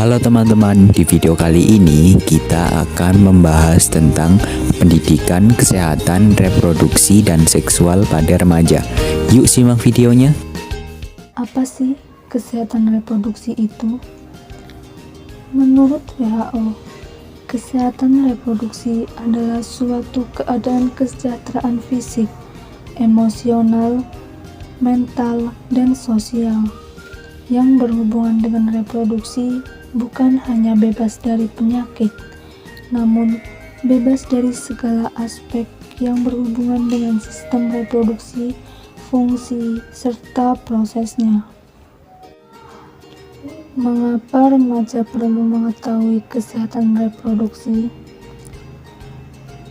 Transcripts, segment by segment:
Halo teman-teman, di video kali ini kita akan membahas tentang pendidikan kesehatan reproduksi dan seksual pada remaja. Yuk simak videonya. Apa sih kesehatan reproduksi itu? Menurut WHO, kesehatan reproduksi adalah suatu keadaan kesejahteraan fisik, emosional, mental, dan sosial yang berhubungan dengan reproduksi, bukan hanya bebas dari penyakit, namun bebas dari segala aspek yang berhubungan dengan sistem reproduksi, fungsi, serta prosesnya. Mengapa remaja perlu mengetahui kesehatan reproduksi?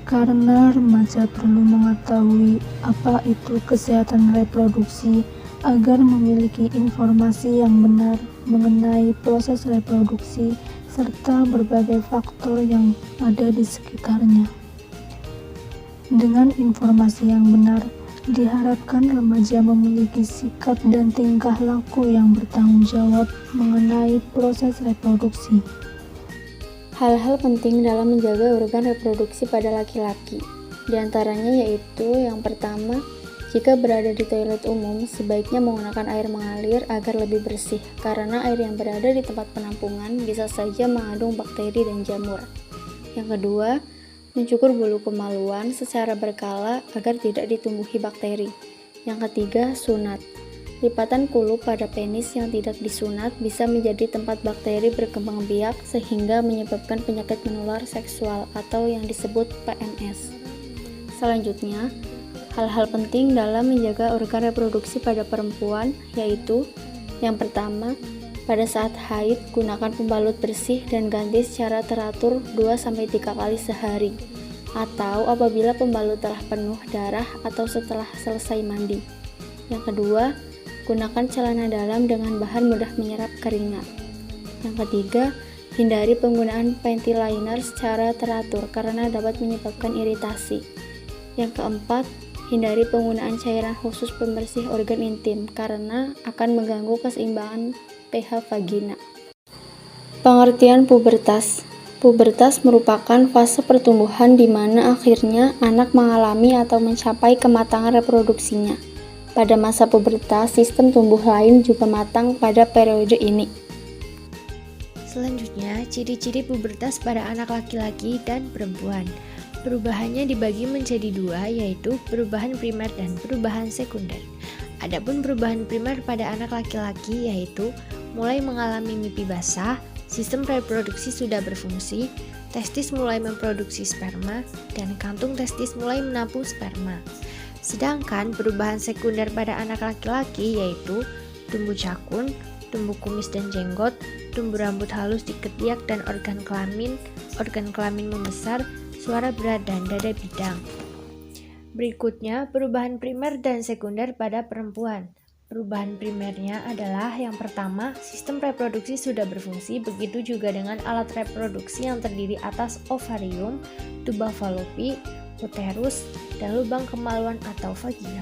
Karena remaja perlu mengetahui apa itu kesehatan reproduksi agar memiliki informasi yang benar mengenai proses reproduksi serta berbagai faktor yang ada di sekitarnya. Dengan informasi yang benar, diharapkan remaja memiliki sikap dan tingkah laku yang bertanggung jawab mengenai proses reproduksi. Hal-hal penting dalam menjaga organ reproduksi pada laki-laki, di antaranya yaitu yang pertama, jika berada di toilet umum, sebaiknya menggunakan air mengalir agar lebih bersih, karena air yang berada di tempat penampungan bisa saja mengandung bakteri dan jamur. Yang kedua, mencukur bulu kemaluan secara berkala agar tidak ditumbuhi bakteri. Yang ketiga, sunat. Lipatan kulup pada penis yang tidak disunat bisa menjadi tempat bakteri berkembang biak sehingga menyebabkan penyakit menular seksual atau yang disebut PMS. Selanjutnya, hal-hal penting dalam menjaga organ reproduksi pada perempuan yaitu yang pertama, pada saat haid gunakan pembalut bersih dan ganti secara teratur 2-3 kali sehari, atau apabila pembalut telah penuh darah atau setelah selesai mandi. Yang kedua, gunakan celana dalam dengan bahan mudah menyerap keringat. Yang ketiga, hindari penggunaan panty liner secara teratur karena dapat menyebabkan iritasi. Yang keempat, hindari penggunaan cairan khusus pembersih organ intim karena akan mengganggu keseimbangan pH vagina. Pengertian pubertas. Pubertas merupakan fase pertumbuhan di mana akhirnya anak mengalami atau mencapai kematangan reproduksinya. Pada masa pubertas, sistem tumbuh lain juga matang pada periode ini. Selanjutnya, ciri-ciri pubertas pada anak laki-laki dan perempuan. Perubahannya dibagi menjadi dua, yaitu perubahan primer dan perubahan sekunder. Adapun perubahan primer pada anak laki-laki yaitu mulai mengalami mimpi basah, sistem reproduksi sudah berfungsi, testis mulai memproduksi sperma, dan kantung testis mulai menampung sperma. Sedangkan perubahan sekunder pada anak laki-laki yaitu tumbuh cakun, tumbuh kumis dan jenggot, tumbuh rambut halus di ketiak dan organ kelamin membesar, suara berat dan dada bidang. Berikutnya, perubahan primer dan sekunder pada perempuan. Perubahan primernya adalah yang pertama, sistem reproduksi sudah berfungsi, begitu juga dengan alat reproduksi yang terdiri atas ovarium, tuba fallopi, uterus, dan lubang kemaluan atau vagina.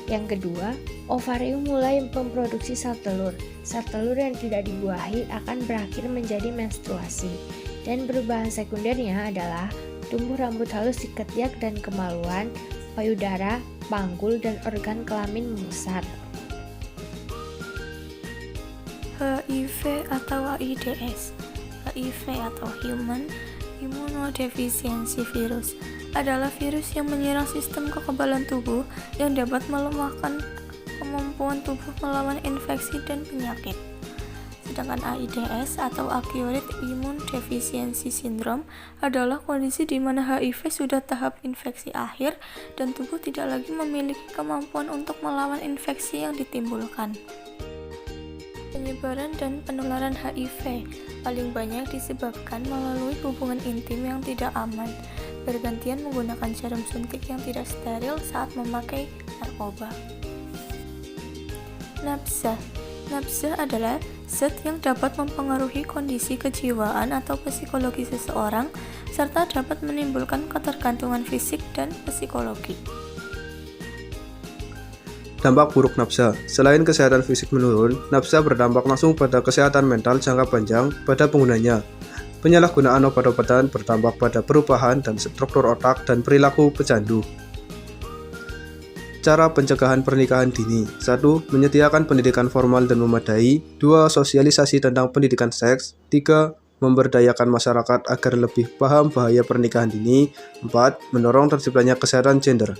Yang kedua, ovarium mulai memproduksi sel telur. Sel telur yang tidak dibuahi akan berakhir menjadi menstruasi. Dan perubahan sekundernya adalah tumbuh rambut halus di ketiak dan kemaluan, payudara, panggul, dan organ kelamin membesar. HIV atau AIDS. HIV atau Human Immunodeficiency Virus adalah virus yang menyerang sistem kekebalan tubuh yang dapat melemahkan kemampuan tubuh melawan infeksi dan penyakit. Sedangkan AIDS atau Acute Immune Deficiency Syndrome adalah kondisi di mana HIV sudah tahap infeksi akhir dan tubuh tidak lagi memiliki kemampuan untuk melawan infeksi yang ditimbulkan. Penyebaran dan penularan HIV paling banyak disebabkan melalui hubungan intim yang tidak aman, bergantian menggunakan jarum suntik yang tidak steril saat memakai narkoba. Nafsa adalah zat yang dapat mempengaruhi kondisi kejiwaan atau psikologi seseorang, serta dapat menimbulkan ketergantungan fisik dan psikologi. Dampak buruk nafsa. Selain kesehatan fisik menurun, nafsa berdampak langsung pada kesehatan mental jangka panjang pada penggunanya. Penyalahgunaan obat-obatan berdampak pada perubahan dan struktur otak dan perilaku pecandu. Cara pencegahan pernikahan dini. 1. Menyediakan pendidikan formal dan memadai. 2. Sosialisasi tentang pendidikan seks. 3. Memberdayakan masyarakat agar lebih paham bahaya pernikahan dini. 4. Mendorong terciptanya kesehatan gender.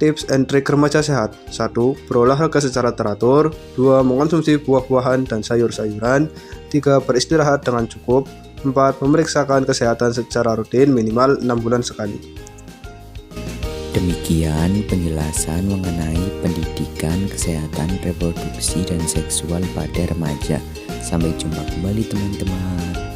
Tips and trik remaja sehat. 1. Berolahraga secara teratur. 2. Mengonsumsi buah-buahan dan sayur-sayuran. 3. Beristirahat dengan cukup. 4. Memeriksakan kesehatan secara rutin minimal 6 bulan sekali. Demikian penjelasan mengenai pendidikan kesehatan reproduksi dan seksual pada remaja. Sampai jumpa kembali teman-teman.